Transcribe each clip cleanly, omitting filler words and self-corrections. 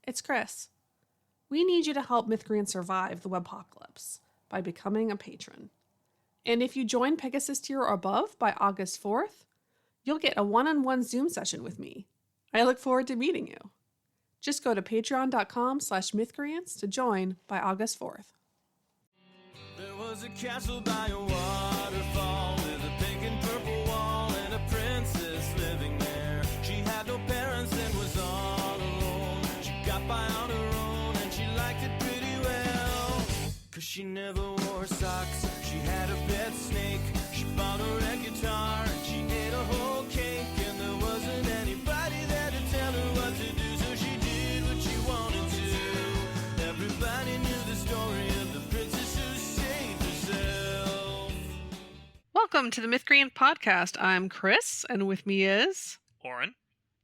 it's Chris. We need you to help Mythcreant survive the webpocalypse by becoming a patron. And if you join Pegasus tier or above by August 4th, you'll get a one-on-one Zoom session with me. I look forward to meeting you. Just go to patreon.com/mythcreants to join by August 4th. There was a castle by a waterfall with a pink and purple wall and a princess living there. She had no parents and was all alone. She got by on her own and she liked it pretty well. 'Cause she never wore socks. She had a pet snake. She bought a red guitar and she ate a whole cake. And there wasn't anybody there to tell her what to do, so she did what she wanted to. Everybody knew the story of the princess who saved herself. Welcome to the Mythcreant podcast. I'm Chris, and with me is... Oren.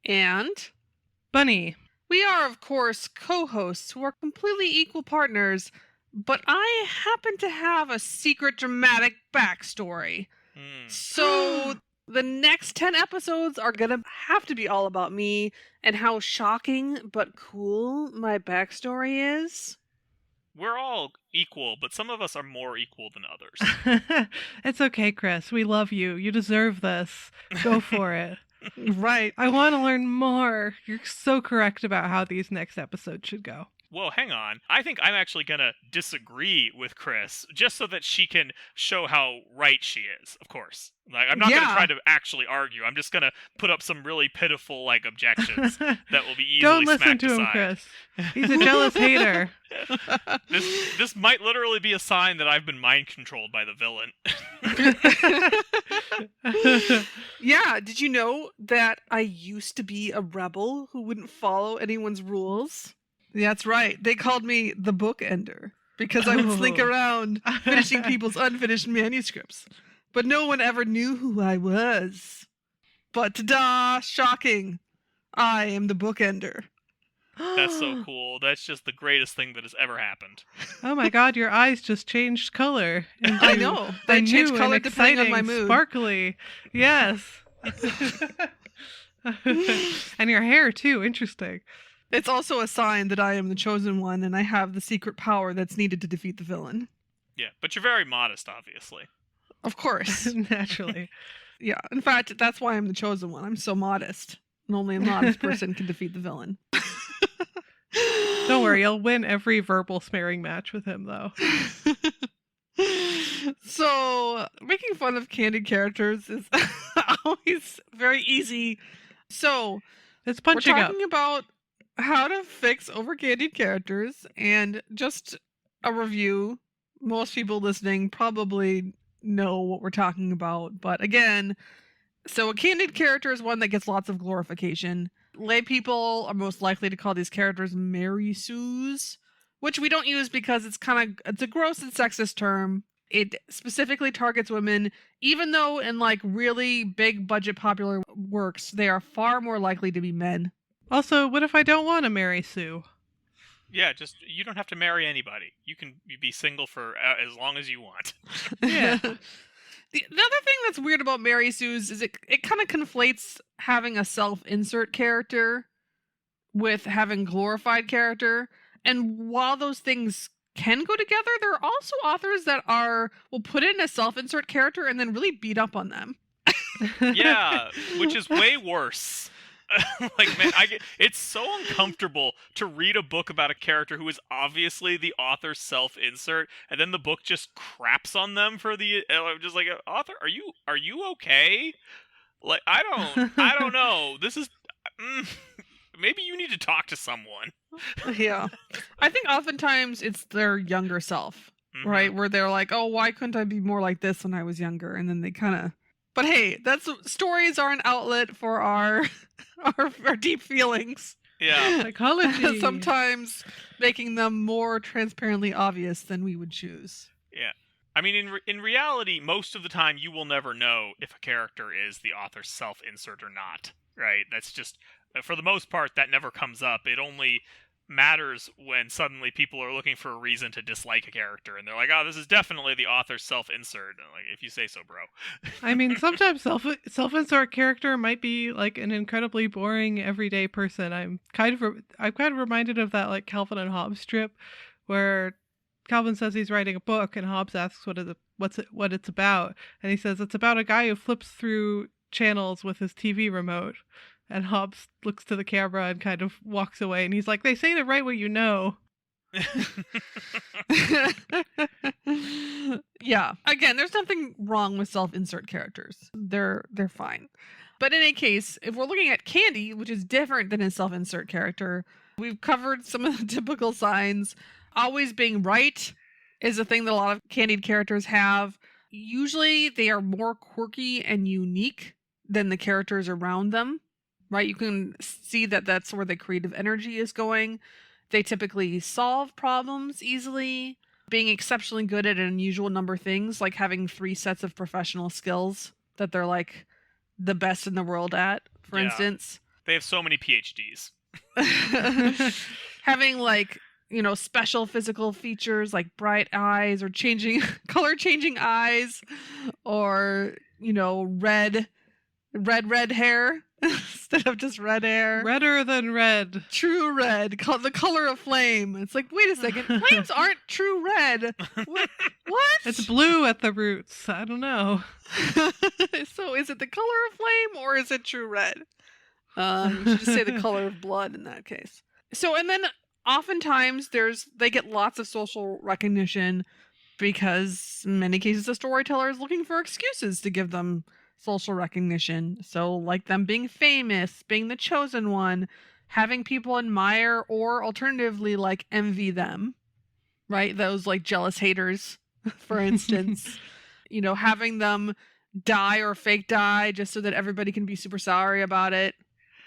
And... Bunny. We are, of course, co-hosts who are completely equal partners, but I happen to have a secret dramatic backstory. So the next 10 episodes are going to have to be all about me and how shocking but cool my backstory is. We're all equal, but some of us are more equal than others. It's okay, Chris. We love you. You deserve this. Go for it. Right. I want to learn more. You're so correct about how these next episodes should go. Whoa, hang on. I think I'm actually going to disagree with Chris, just so that she can show how right she is, of course. Like, I'm not going to try to actually argue. I'm just going to put up some really pitiful, objections that will be easily Don't listen smacked to him, aside. Chris. He's a jealous hater. This might literally be a sign that I've been mind-controlled by the villain. Yeah, did you know that I used to be a rebel who wouldn't follow anyone's rules? That's right. They called me the bookender because I would slink around finishing people's unfinished manuscripts. But no one ever knew who I was. But ta-da! Shocking! I am the bookender. That's so cool. That's just the greatest thing that has ever happened. Oh my god, your eyes just changed color. I know. They change new color and depending on my exciting, mood. Sparkly. Yes. And your hair, too. Interesting. It's also a sign that I am the chosen one and I have the secret power that's needed to defeat the villain. Yeah, but you're very modest, obviously. Of course. Naturally. Yeah. In fact, that's why I'm the chosen one. I'm so modest. And only a modest person can defeat the villain. Don't worry, you'll win every verbal smearing match with him, though. So, making fun of candid characters is always very easy. So, It's we're punching up. talking about how to fix over-candied characters, and just a review. Most people listening probably know what we're talking about, but again, so a candid character is one that gets lots of glorification. Lay people are most likely to call these characters Mary Sues, which we don't use because it's a gross and sexist term. It specifically targets women, even though in really big budget popular works, they are far more likely to be men. Also, what if I don't want to marry Sue? Yeah, you don't have to marry anybody. You can be single for as long as you want. Yeah. The other thing that's weird about Mary Sue's is it kind of conflates having a self-insert character with having glorified character. And while those things can go together, there are also authors that will put in a self-insert character and then really beat up on them. Yeah, which is way worse. Man, it's so uncomfortable to read a book about a character who is obviously the author's self-insert, and then the book just craps on them for the. I'm just like, author, are you okay? I don't know. This is. Maybe you need to talk to someone. Yeah, I think oftentimes it's their younger self, right? Where they're like, "Oh, why couldn't I be more like this when I was younger?" And then they kind of. But hey, stories are an outlet for our deep feelings. Yeah. Psychology. Sometimes making them more transparently obvious than we would choose. Yeah. I mean, in reality, most of the time you will never know if a character is the author's self-insert or not, right? That's just, for the most part, that never comes up. It only matters when suddenly people are looking for a reason to dislike a character, and they're like, "Oh, this is definitely the author's self-insert." And like, if you say so, bro. I mean, sometimes self-insert character might be like an incredibly boring everyday person. I'm kind of reminded of that like Calvin and Hobbes strip where Calvin says he's writing a book and Hobbes asks what it's about, and he says it's about a guy who flips through channels with his TV remote. And Hobbes looks to the camera and kind of walks away, and he's like, "They say to write what you know." Yeah. Again, there's nothing wrong with self-insert characters. They're fine. But in any case, if we're looking at Candy, which is different than a self-insert character, we've covered some of the typical signs. Always being right is a thing that a lot of Candied characters have. Usually they are more quirky and unique than the characters around them. Right? You can see that that's where the creative energy is going. They typically solve problems easily, being exceptionally good at an unusual number of things, like having 3 sets of professional skills that they're like the best in the world at, for instance. They have so many PhDs. Having like, special physical features like bright eyes or color changing eyes or, red hair. Instead of just red hair. Redder than red. True red. The color of flame. It's like, wait a second. Flames aren't true red. What? It's blue at the roots. I don't know. So is it the color of flame or is it true red? You should just say the color of blood in that case. So, and then oftentimes they get lots of social recognition because in many cases the storyteller is looking for excuses to give them social recognition. So like them being famous, being the chosen one, having people admire or alternatively like envy them, right? Those like jealous haters, for instance, having them die or fake die just so that everybody can be super sorry about it.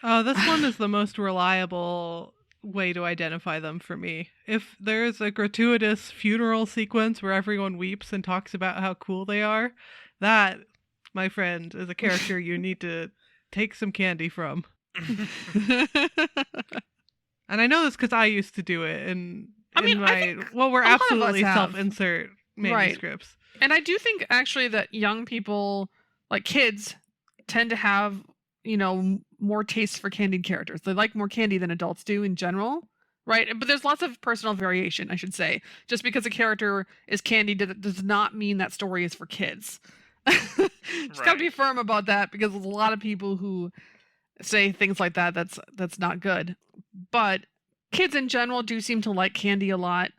Oh, this one is the most reliable way to identify them for me. If there's a gratuitous funeral sequence where everyone weeps and talks about how cool they are, that, my friend, is a character you need to take some candy from. And I know this because I used to do it we're absolutely self-insert manuscripts. Right. And I do think actually that young people, like kids, tend to have, more taste for candied characters. They like more candy than adults do in general, right? But there's lots of personal variation, I should say. Just because a character is candied does not mean that story is for kids. Just gotta be firm about that because there's a lot of people who say things like that that's not good. But kids in general do seem to like candy a lot,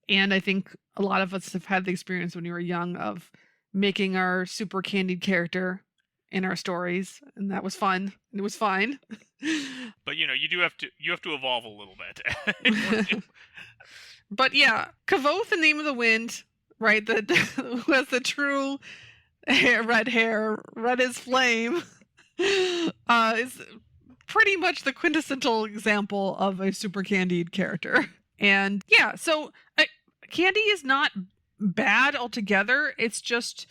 and I think a lot of us have had the experience when we were young of making our super candied character in our stories, and that was fun. It was fine. But you have to evolve a little bit. But yeah, Kavoth, the Name of the Wind, right? Who has the true red hair, red as flame, is pretty much the quintessential example of a super candied character. And yeah, so candy is not bad altogether. It's just,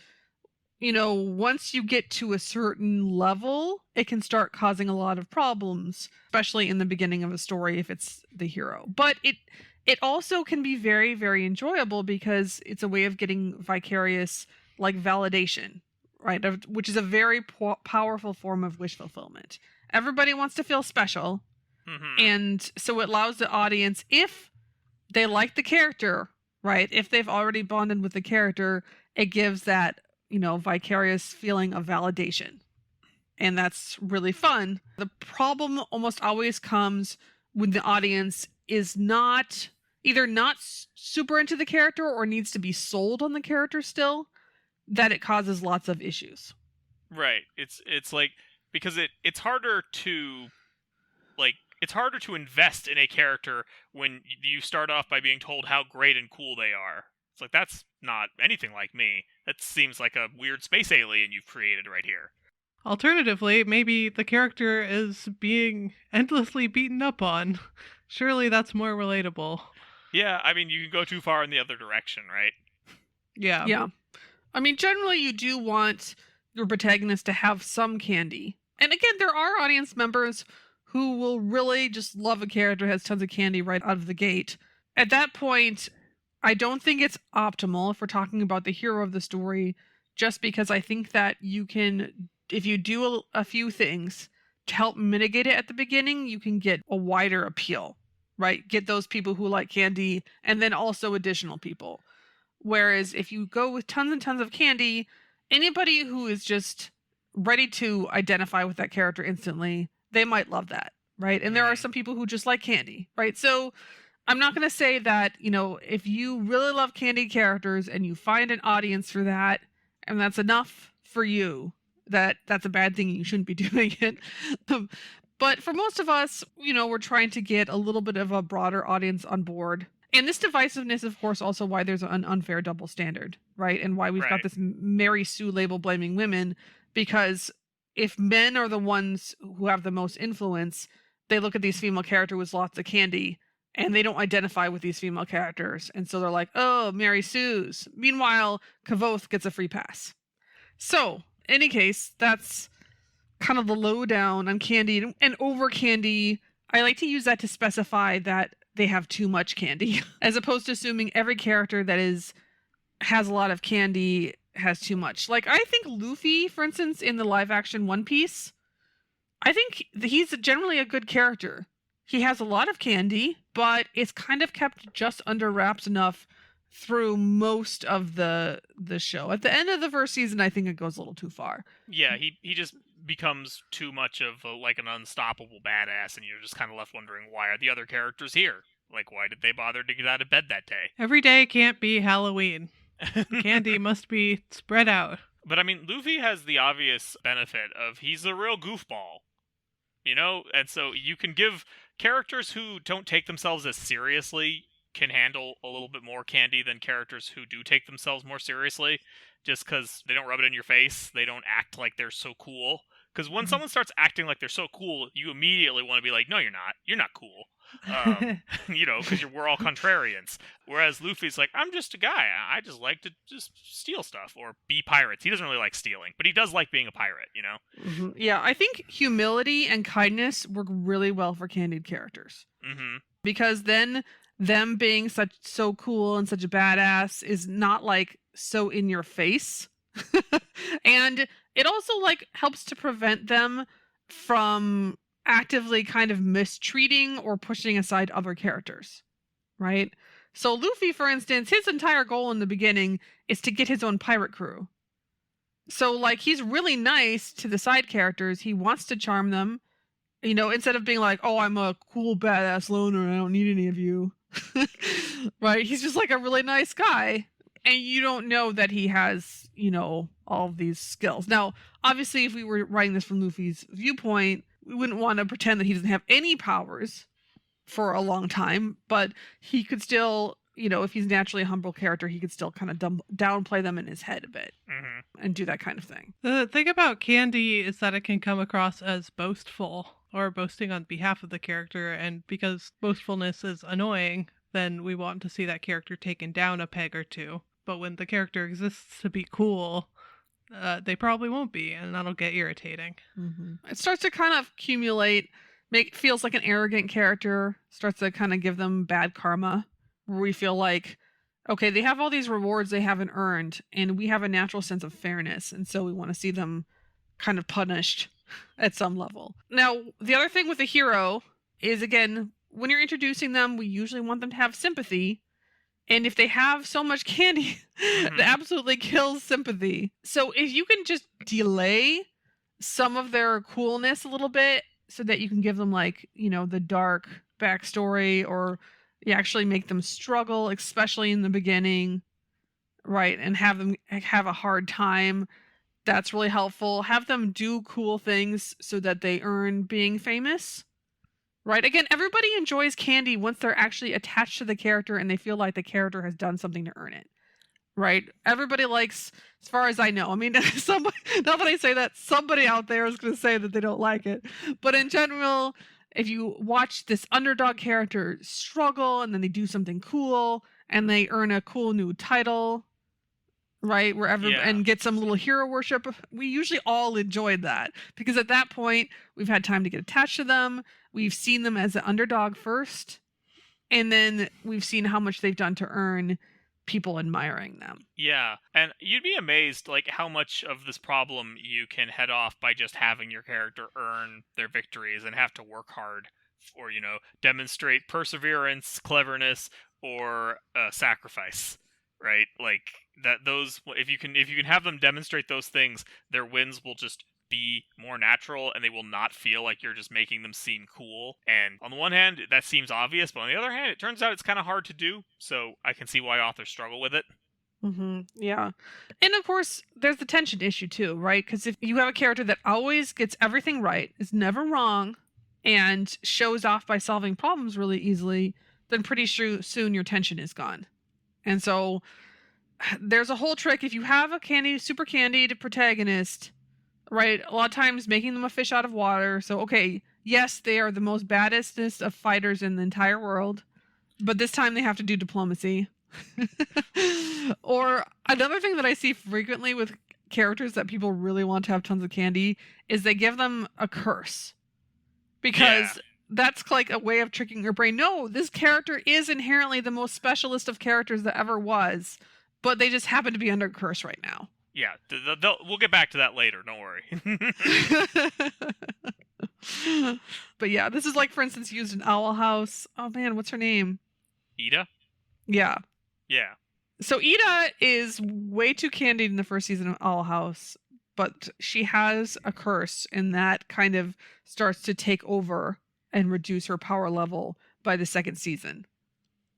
once you get to a certain level, it can start causing a lot of problems, especially in the beginning of a story if it's the hero. But it also can be very, very enjoyable because it's a way of getting vicarious validation, right? Which is a very powerful form of wish fulfillment. Everybody wants to feel special. Mm-hmm. And so it allows the audience, if they like the character, right? If they've already bonded with the character, it gives that, vicarious feeling of validation. And that's really fun. The problem almost always comes when the audience is either not super into the character or needs to be sold on the character still, that it causes lots of issues. Right. It's like, because it's harder to invest in a character when you start off by being told how great and cool they are. It's like, that's not anything like me. That seems like a weird space alien you've created right here. Alternatively, maybe the character is being endlessly beaten up on. Surely that's more relatable. Yeah, I mean, you can go too far in the other direction, right? Yeah. Yeah. I mean, generally you do want your protagonist to have some candy. And again, there are audience members who will really just love a character who has tons of candy right out of the gate. At that point, I don't think it's optimal if we're talking about the hero of the story, just because I think that you can, if you do a few things to help mitigate it at the beginning, you can get a wider appeal, right? Get those people who like candy and then also additional people. Whereas if you go with tons and tons of candy, anybody who is just ready to identify with that character instantly, they might love that, right? And there are some people who just like candy, right? So I'm not going to say that, if you really love candy characters and you find an audience for that, and that's enough for you, that's a bad thing. You shouldn't be doing it. But for most of us, we're trying to get a little bit of a broader audience on board. And this divisiveness, of course, also why there's an unfair double standard, right? And why we've got this Mary Sue label blaming women, because if men are the ones who have the most influence, they look at these female characters with lots of candy and they don't identify with these female characters. And so they're like, oh, Mary Sue's. Meanwhile, Kavoth gets a free pass. So, in any case, that's kind of the lowdown on candy and over candy. I like to use that to specify that they have too much candy, as opposed to assuming every character that has a lot of candy has too much. Like, I think Luffy, for instance, in the live action One Piece, I think he's generally a good character. He has a lot of candy, but it's kind of kept just under wraps enough through most of the show. At the end of the first season, I think it goes a little too far. Yeah, he just becomes too much of an unstoppable badass, and you're just kind of left wondering, why are the other characters here? Like, why did they bother to get out of bed that day? Every day can't be Halloween. Candy must be spread out. But I mean, Luffy has the obvious benefit of he's a real goofball, and so you can give characters who don't take themselves as seriously can handle a little bit more candy than characters who do take themselves more seriously, just because they don't rub it in your face. They don't act like they're so cool. Because when someone starts acting like they're so cool, you immediately want to be like, no, you're not. You're not cool. Because we're all contrarians. Whereas Luffy's like, I'm just a guy. I just like to just steal stuff or be pirates. He doesn't really like stealing, but he does like being a pirate, Mm-hmm. Yeah, I think humility and kindness work really well for candied characters. Mm-hmm. Because then them being so cool and such a badass is not like so in your face. And it also helps to prevent them from actively kind of mistreating or pushing aside other characters, right? So Luffy, for instance, his entire goal in the beginning is to get his own pirate crew. So he's really nice to the side characters. He wants to charm them, instead of being like, oh, I'm a cool badass loner, I don't need any of you. Right? He's just a really nice guy. And you don't know that he has, all of these skills. Now, obviously, if we were writing this from Luffy's viewpoint, we wouldn't want to pretend that he doesn't have any powers for a long time, but he could still, if he's naturally a humble character, he could still kind of downplay them in his head a bit and do that kind of thing. The thing about candy is that it can come across as boastful or boasting on behalf of the character, and because boastfulness is annoying, then we want to see that character taken down a peg or two. But when the character exists to be cool, they probably won't be, and that'll get irritating. Mm-hmm. It starts to kind of accumulate, feels like an arrogant character, starts to kind of give them bad karma, where we feel like, okay, they have all these rewards they haven't earned, and we have a natural sense of fairness, and so we want to see them kind of punished at some level. Now, the other thing with a hero is, again, when you're introducing them, we usually want them to have sympathy. And if they have so much candy, it absolutely kills sympathy. So if you can just delay some of their coolness a little bit so that you can give them the dark backstory, or you actually make them struggle, especially in the beginning, right? And have them have a hard time. That's really helpful. Have them do cool things so that they earn being famous. Right? Again, everybody enjoys candy once they're actually attached to the character and they feel like the character has done something to earn it. Right? Everybody likes, as far as I know. I mean, now that I say that, somebody out there is going to say that they don't like it. But in general, if you watch this underdog character struggle and then they do something cool and they earn a cool new title, right? Yeah. And get some little hero worship. We usually all enjoyed that because at that point we've had time to get attached to them. We've seen them as an underdog first, and then we've seen how much they've done to earn people admiring them. Yeah, and you'd be amazed like how much of this problem you can head off by just having your character earn their victories and have to work hard or demonstrate perseverance, cleverness, or sacrifice, right? Like that those if you can have them demonstrate those things, their wins will just be more natural and they will not feel like you're just making them seem cool. And on the one hand, that seems obvious, but on the other hand, it turns out it's kind of hard to do. So I can see why authors struggle with it. Yeah. And of course, there's the tension issue too, right? Because if you have a character that always gets everything right, is never wrong, and shows off by solving problems really easily, then pretty soon your tension is gone. And so there's a whole trick. If you have a super candied protagonist, right, a lot of times making them a fish out of water. So, okay, yes, they are the most baddest of fighters in the entire world, but this time they have to do diplomacy. Or another thing that I see frequently with characters that people really want to have tons of candy is they give them a curse. Because that's like a way of tricking your brain. No, this character is inherently the most specialist of characters that ever was, but they just happen to be under curse right now. Yeah, we'll get back to that later. Don't worry. But yeah, this is like, for instance, used in Owl House. Oh man, what's her name? Ida? Yeah. Yeah. So Ida is way too candied in the first season of Owl House, but she has a curse, and that kind of starts to take over and reduce her power level by the second season.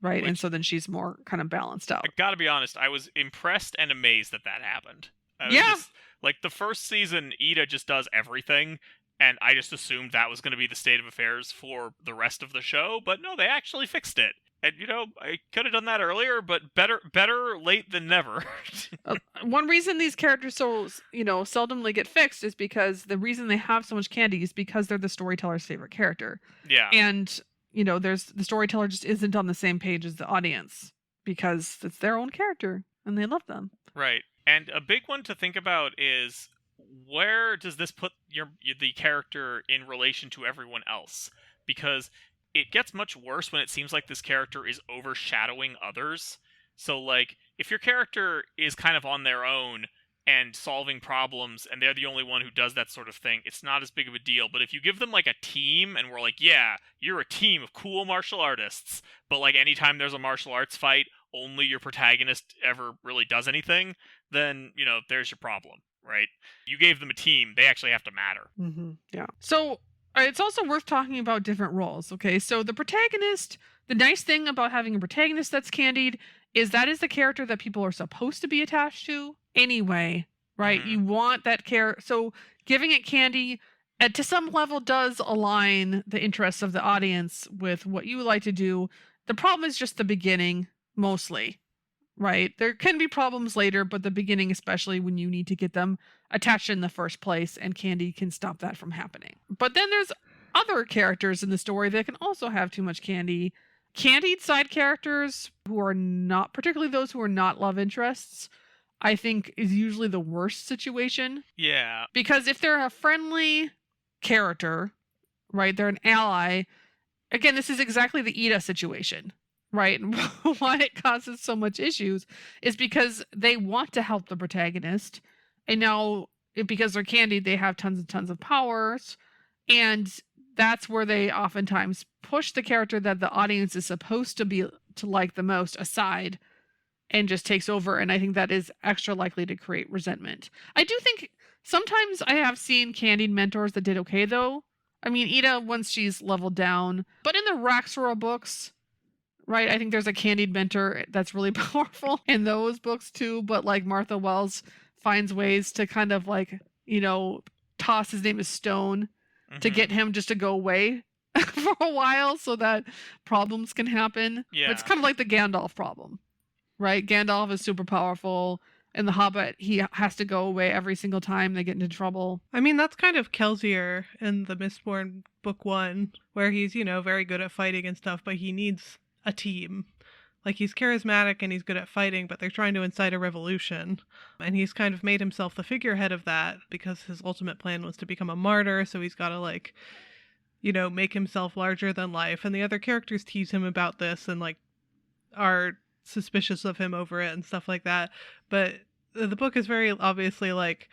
Right, and so then she's more kind of balanced out. I gotta be honest, I was impressed and amazed that happened. Like the first season, Ida just does everything, and I just assumed that was going to be the state of affairs for the rest of the show, but no, they actually fixed it. And I could have done that earlier, but better late than never. One reason these characters so seldomly get fixed is because the reason they have so much candy is because they're the storyteller's favorite character. Yeah, and there's the storyteller just isn't on the same page as the audience because it's their own character and they love them. Right. And a big one to think about is where does this put the character in relation to everyone else? Because it gets much worse when it seems like this character is overshadowing others. So like if your character is kind of on their own and solving problems, and they're the only one who does that sort of thing, it's not as big of a deal. But if you give them like a team, and we're like, yeah, you're a team of cool martial artists, but like anytime there's a martial arts fight, only your protagonist ever really does anything, then, there's your problem, right? You gave them a team, they actually have to matter. Yeah. So it's also worth talking about different roles, okay? So the protagonist, the nice thing about having a protagonist that's candied is that is the character that people are supposed to be attached to anyway, right? You want that character. So giving it candy to some level does align the interests of the audience with what you like to do. The problem is just the beginning, mostly, right? There can be problems later, but the beginning, especially when you need to get them attached in the first place, and candy can stop that from happening. But then there's other characters in the story that can also have too much candy. Candied side characters who are not, particularly those who are not love interests, I think is usually the worst situation. Yeah. Because if they're a friendly character, right, they're an ally, again, this is exactly the Ida situation, right? And why it causes so much issues is because they want to help the protagonist, and now because they're candied, they have tons and tons of powers, and that's where they oftentimes push the character that the audience is supposed to like the most aside and just takes over. And I think that is extra likely to create resentment. I do think sometimes I have seen candied mentors that did okay, though. I mean, Ida, once she's leveled down, but in the Raxora books, right, I think there's a candied mentor that's really powerful in those books too. But like Martha Wells finds ways to kind of like, toss, his name is Stone, to get him just to go away for a while so that problems can happen. Yeah. But it's kind of like the Gandalf problem, right? Gandalf is super powerful. In The Hobbit, he has to go away every single time they get into trouble. I mean, that's kind of Kelsier in the Mistborn book 1, where he's, very good at fighting and stuff, but he needs a team. like he's charismatic and he's good at fighting, but they're trying to incite a revolution. And he's kind of made himself the figurehead of that because his ultimate plan was to become a martyr. So he's got to like, you know, make himself larger than life. And the other characters tease him about this and like are suspicious of him over it and stuff like that. But the book is very obviously like,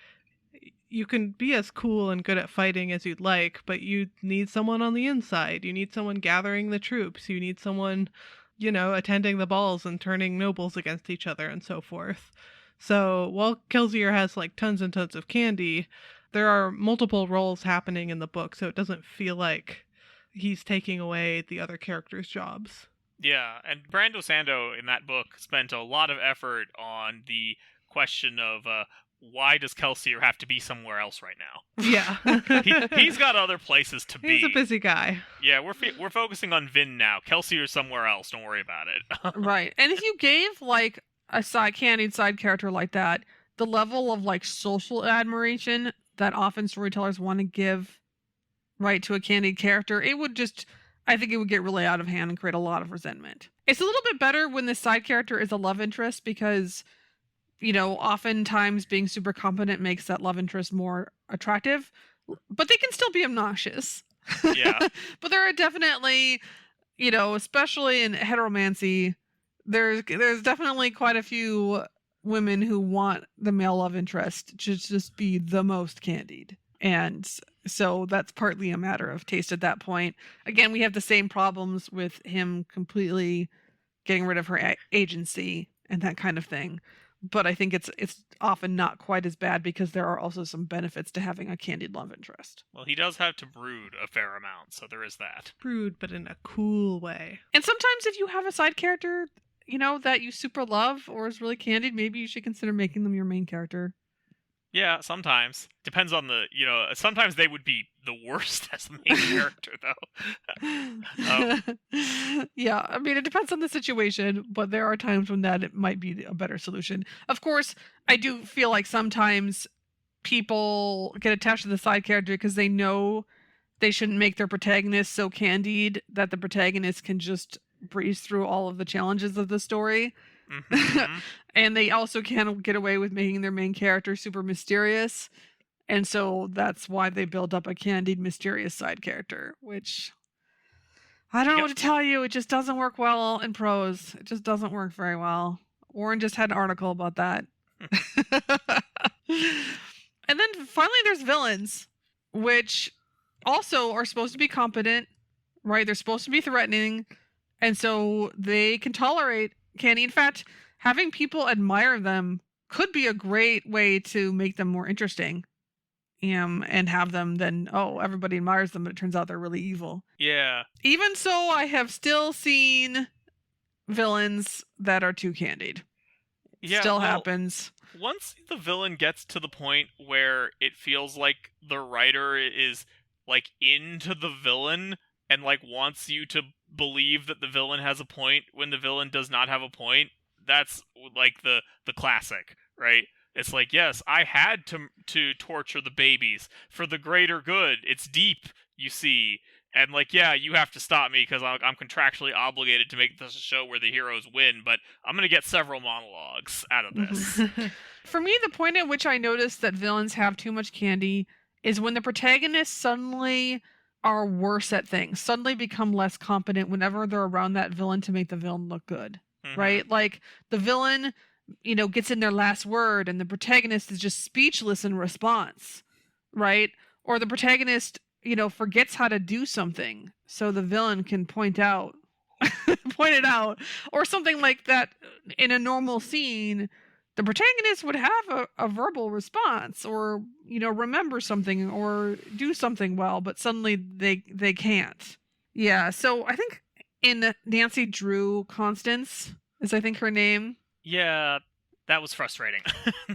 you can be as cool and good at fighting as you'd like, but you need someone on the inside. You need someone gathering the troops. You need someone, you know, attending the balls and turning nobles against each other and so forth. So while Kelsier has like tons and tons of candy, there are multiple roles happening in the book, so it doesn't feel like he's taking away the other characters' jobs. Yeah, and Brando Sando in that book spent a lot of effort on the question of why does Kelsier have to be somewhere else right now? Yeah. He's got other places to be. He's a busy guy. Yeah, we're focusing on Vin now. Kelsier's somewhere else. Don't worry about it. Right. And if you gave like a candied side character like that, the level of like social admiration that often storytellers want to give right to a candied character, it would just, I think it would get really out of hand and create a lot of resentment. It's a little bit better when the side character is a love interest because, you know, oftentimes being super competent makes that love interest more attractive, but they can still be obnoxious. Yeah. But there are definitely, you know, especially in heteromancy, there's definitely quite a few women who want the male love interest to just be the most candied. And so that's partly a matter of taste at that point. Again, we have the same problems with him completely getting rid of her agency and that kind of thing. But I think it's often not quite as bad because there are also some benefits to having a candied love interest. Well, he does have to brood a fair amount, so there is that. Brood, but in a cool way. And sometimes if you have a side character, you know, that you super love or is really candied, maybe you should consider making them your main character. Yeah, sometimes. Depends on the, you know, sometimes they would be the worst as the main character, though. Yeah, I mean, it depends on the situation, but there are times when that it might be a better solution. Of course, I do feel like sometimes people get attached to the side character because they know they shouldn't make their protagonist so candied that the protagonist can just breeze through all of the challenges of the story. Mm-hmm. And they also can't get away with making their main character super mysterious. And so that's why they build up a candied, mysterious side character, which I don't know what to tell you. It just doesn't work well in prose. It just doesn't work very well. Oren just had an article about that. And then finally there's villains, which also are supposed to be competent, right? They're supposed to be threatening. And so they can tolerate candy. In fact, having people admire them could be a great way to make them more interesting. And have them then, everybody admires them, but it turns out they're really evil. Yeah. Even so, I have still seen villains that are too candied. Yeah, Still happens. Once the villain gets to the point where it feels like the writer is like into the villain and like wants you to believe that the villain has a point when the villain does not have a point, that's like the classic, right? It's like, yes, I had to torture the babies for the greater good. It's deep, you see. And like, yeah, you have to stop me because I'm contractually obligated to make this a show where the heroes win, but I'm going to get several monologues out of this. For me, the point at which I noticed that villains have too much candy is when the protagonists suddenly are worse at things, suddenly become less competent whenever they're around that villain to make the villain look good, right? Like the villain, you know, gets in their last word and the protagonist is just speechless in response, right? Or the protagonist, you know, forgets how to do something so the villain can point it out, or something like that. In a normal scene, the protagonist would have a verbal response or, you know, remember something or do something well, but suddenly they can't. Yeah, so I think in Nancy Drew Constance is I think her name. Yeah, that was frustrating.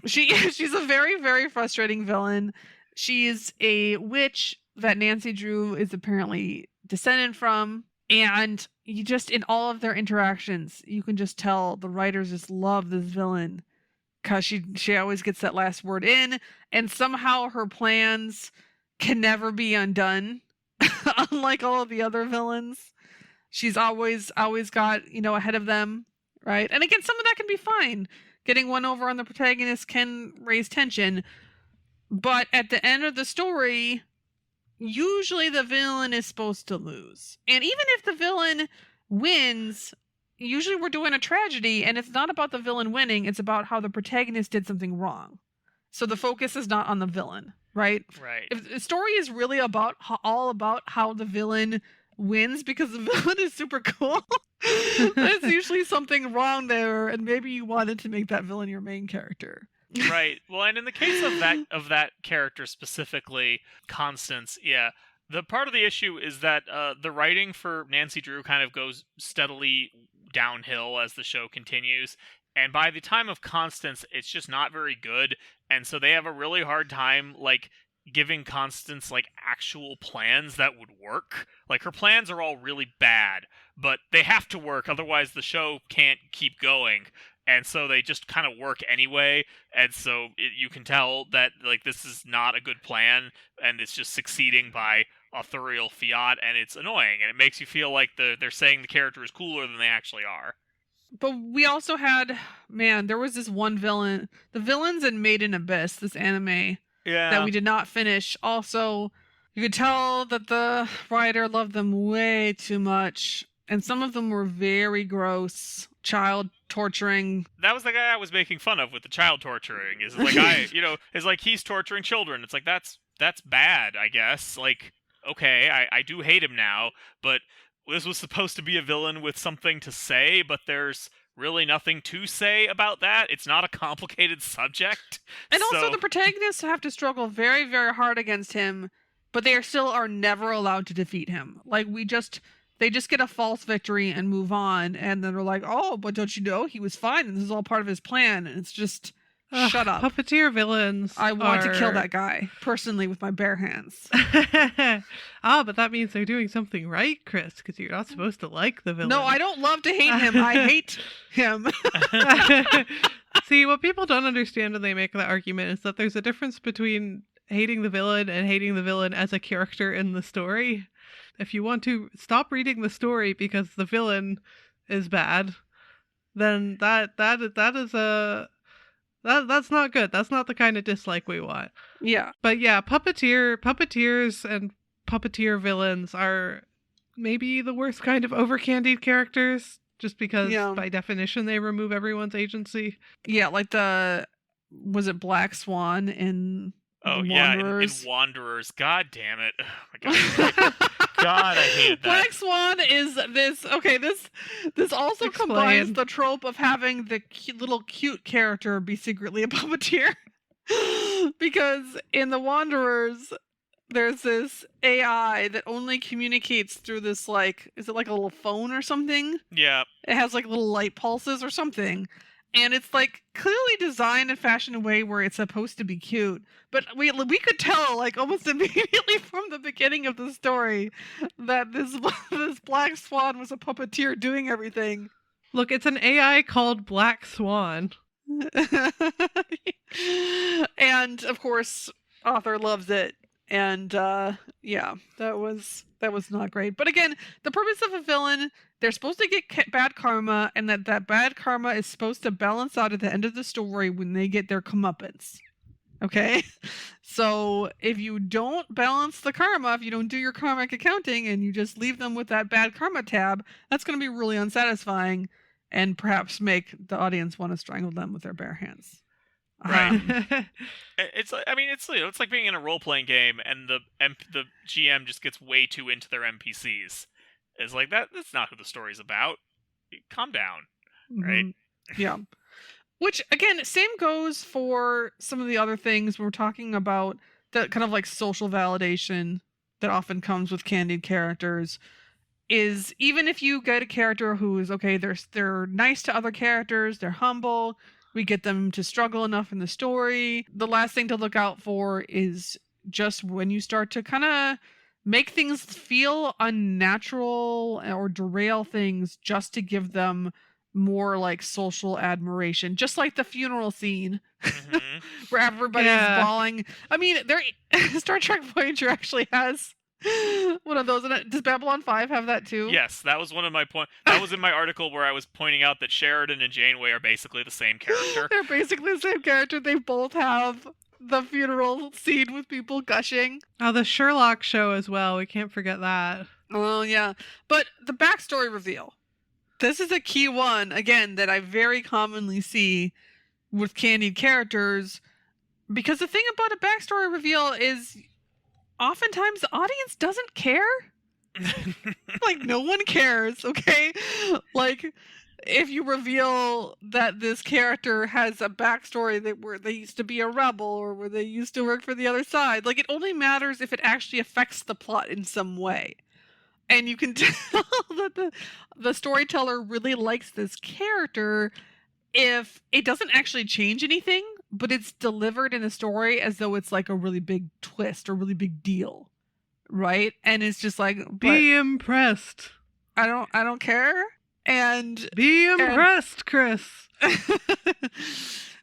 She's a very, very frustrating villain. She's a witch that Nancy Drew is apparently descended from. And you just, in all of their interactions, you can just tell the writers just love this villain because she always gets that last word in. And somehow her plans can never be undone. Unlike all of the other villains. She's always got, you know, ahead of them. right? And again, some of that can be fine. Getting one over on the protagonist can raise tension. But at the end of the story, usually the villain is supposed to lose. And even if the villain wins, usually we're doing a tragedy, and it's not about the villain winning, it's about how the protagonist did something wrong. So the focus is not on the villain, right? Right. If the story is really about all about how the villain wins because the villain is super cool, there's usually something wrong there, and maybe you wanted to make that villain your main character. Right. Well, and in the case of that character specifically, Constance, yeah, the part of the issue is that the writing for Nancy Drew kind of goes steadily downhill as the show continues. And by the time of Constance, it's just not very good. And so they have a really hard time, like, giving Constance, like, actual plans that would work. Like, her plans are all really bad, but they have to work, otherwise the show can't keep going. And so they just kind of work anyway. And so you can tell that, like, this is not a good plan, and it's just succeeding by authorial fiat, and it's annoying. And it makes you feel like they're saying the character is cooler than they actually are. But we also had, man, there was this one villain, the villains in Made in Abyss, this anime that we did not finish. Also, you could tell that the writer loved them way too much, and some of them were very gross, child torturing. That was the guy I was making fun of with the child torturing. Is like it's like he's torturing children. It's like that's bad, I guess. Like, okay, I do hate him now, but this was supposed to be a villain with something to say, but there's really nothing to say about that. It's not a complicated subject. And also the protagonists have to struggle very, very hard against him, but they are never allowed to defeat him. Like, they just get a false victory and move on, and then they're like, oh, but don't you know, he was fine, and this is all part of his plan, and it's just... Shut up. Puppeteer villains. I want to kill that guy, personally, with my bare hands. But that means they're doing something right, Chris, because you're not supposed to like the villain. No, I don't love to hate him. I hate him. See, what people don't understand when they make that argument is that there's a difference between hating the villain and hating the villain as a character in the story. If you want to stop reading the story because the villain is bad, then that is a... That's not good. That's not the kind of dislike we want. Yeah. But yeah, puppeteers and puppeteer villains are maybe the worst kind of over-candied characters, just because by definition they remove everyone's agency. Yeah, like was it Black Swan in Wanderers? In Wanderers. God damn it. Oh my god. God, I hated that. Black Swan is this. Okay, this also combines the trope of having the little cute character be secretly a puppeteer. Because in the Wanderers, there's this AI that only communicates through this, like, is it like a little phone or something? Yeah. It has like little light pulses or something. And it's like clearly designed and fashioned in a way where it's supposed to be cute. But we could tell, like, almost immediately from the beginning of the story that this Black Swan was a puppeteer doing everything. Look, it's an AI called Black Swan. And of course, author loves it. And that was not great. But again, the purpose of a villain, they're supposed to get bad karma, and that bad karma is supposed to balance out at the end of the story when they get their comeuppance. Okay? So if you don't balance the karma, if you don't do your karmic accounting and you just leave them with that bad karma tab, that's going to be really unsatisfying and perhaps make the audience want to strangle them with their bare hands. Right. It's like being in a role-playing game and the GM just gets way too into their NPCs. It's like that's not who the story's about. Calm down. Right? Mm-hmm. Yeah. Which, again, same goes for some of the other things we're talking about, the kind of like social validation that often comes with candied characters. Is even if you get a character who is, okay, they're nice to other characters, they're humble, we get them to struggle enough in the story, the last thing to look out for is just when you start to kind of make things feel unnatural or derail things just to give them more like social admiration, just like the funeral scene where everybody's bawling. I mean, Star Trek Voyager actually has One of those. Does Babylon 5 have that too? Yes, that was one of my points. That was in my article where I was pointing out that Sheridan and Janeway are basically the same character. They're basically the same character. They both have the funeral scene with people gushing. Oh, the Sherlock show as well. We can't forget that. Oh, yeah. But the backstory reveal. This is a key one, again, that I very commonly see with candied characters. Because the thing about a backstory reveal is oftentimes the audience doesn't care. Like, no one cares, okay? Like, if you reveal that this character has a backstory where they used to be a rebel or where they used to work for the other side, like, it only matters if it actually affects the plot in some way. And you can tell that the storyteller really likes this character if it doesn't actually change anything, but it's delivered in the story as though it's like a really big twist or really big deal, right? And it's just like, be impressed. I don't care. And be impressed, Chris.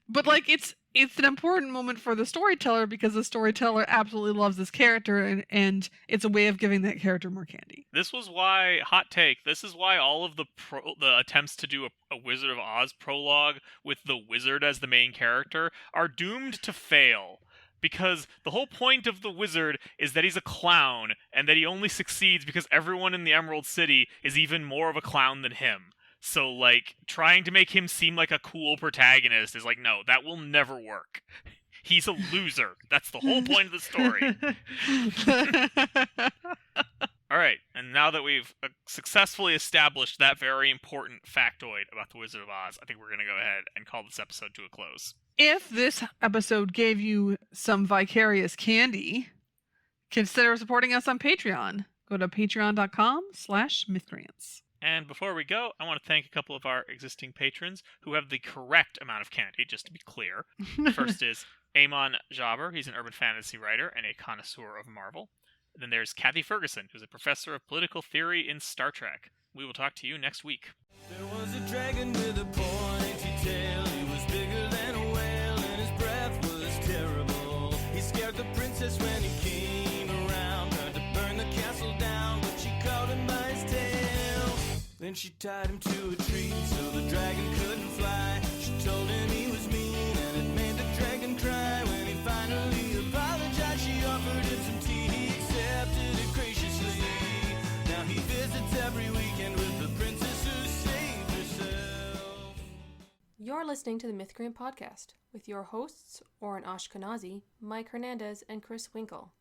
But like it's an important moment for the storyteller because the storyteller absolutely loves this character and it's a way of giving that character more candy. This was why, hot take, this is why all of the attempts to do a Wizard of Oz prologue with the wizard as the main character are doomed to fail. Because the whole point of the wizard is that he's a clown, and that he only succeeds because everyone in the Emerald City is even more of a clown than him. So, like, trying to make him seem like a cool protagonist is like, no, that will never work. He's a loser. That's the whole point of the story. Alright, and now that we've successfully established that very important factoid about the Wizard of Oz, I think we're going to go ahead and call this episode to a close. If this episode gave you some vicarious candy, consider supporting us on Patreon. Go to patreon.com/mythcreants. And before we go, I want to thank a couple of our existing patrons who have the correct amount of candy, just to be clear. First is Amon Jabber. He's an urban fantasy writer and a connoisseur of Marvel. Then there's Kathy Ferguson, who's a professor of political theory in Star Trek. We will talk to you next week. There was a dragon with a pointy tail. He was bigger than a whale and his breath was terrible. He scared the princess when he came around. Tried to burn the castle down, but she caught him by his tail. Then she tied him to a tree so the dragon couldn't fly. She told him he was mean and it made the dragon cry. When he finally apologized, she offered him some tea. He accepted it graciously. Now he visits every weekend with the princess who saved herself. You're listening to the Mythcreant podcast with your hosts, Oren Ashkenazi, Mike Hernandez, and Chris Winkle.